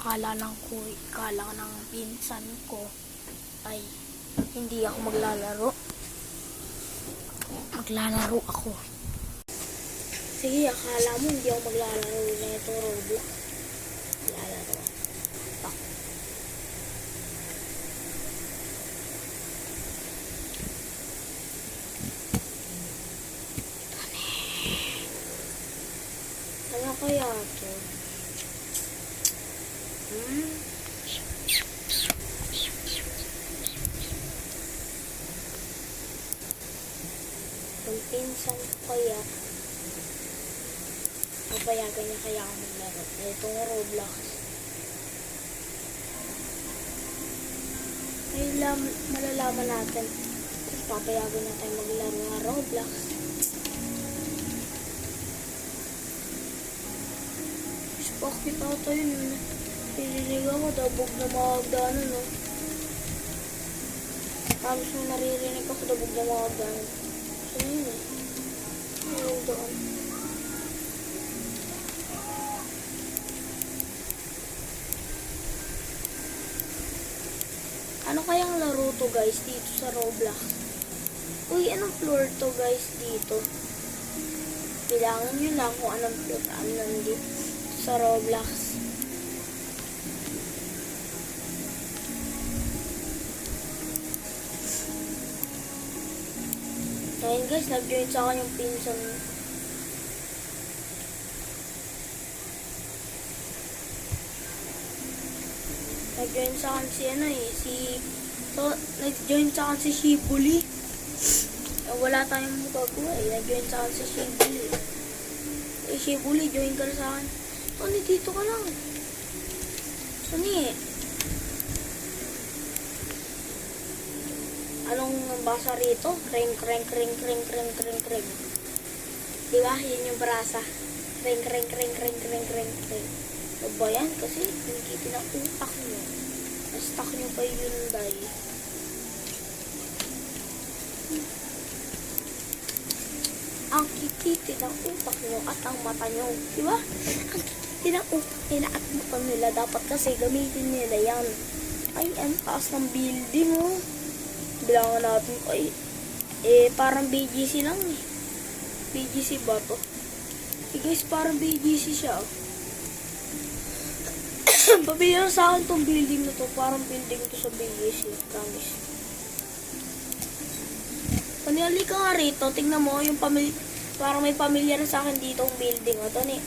Akala ng pinsan ko ay hindi ako maglalaro. Maglalaro ako. Sige, akala mo hindi ako maglalaro na itong Roblox. Maglalaro ako. Ano kaya ito? Kung pinsan ko kaya, papayagan niya kaya ako maglaro. Itong Roblox. Ngayon malalaman natin. Papayagan na tayo maglaro ng Roblox. Bakit pa tayo yun? Pililig ako, dabog na makagdanan, no? Tapos nung naririnig ako, dabog na makagdanan. Saan yun, eh? Ayun doon. Ano kayang laro to, guys, dito sa Roblox? Uy, anong floor to, guys, dito? Bilangan nyo lang kung anong floor nandito sa Roblox. Ngayon guys, nag-join sa akin yung pinsan. Nag-join sa akin nag-join sa akin si Shibuli. Wala tayong magagawa eh. Nag-join sa akin si Shibuli. Shibuli, join ka na sa akin. Tony, dito ka lang. Tony. Anong basa rito? Kring. Diba? Yun yung brasa. Kring. Ano ba yan? Kasi nakikitin ang utak nyo. Na-stuck nyo pa yung Hyundai. Ang kikitin ang utak nyo at ang mata nyo. Diba? Ang kikitin ang utak nila at mata nila. Dapat kasi gamitin nila yan. Ay, ang taas ng building, oh. Bilangan natin. Ay, parang BGC lang, eh. BGC ba to? Guys, parang BGC siya, oh. Pabilang sa akin tong building na to. Parang building to sa BGC. Promise. Panihali ka nga rito. Tingnan mo yung parang may pamilyar sa akin dito ang building. O, Tony.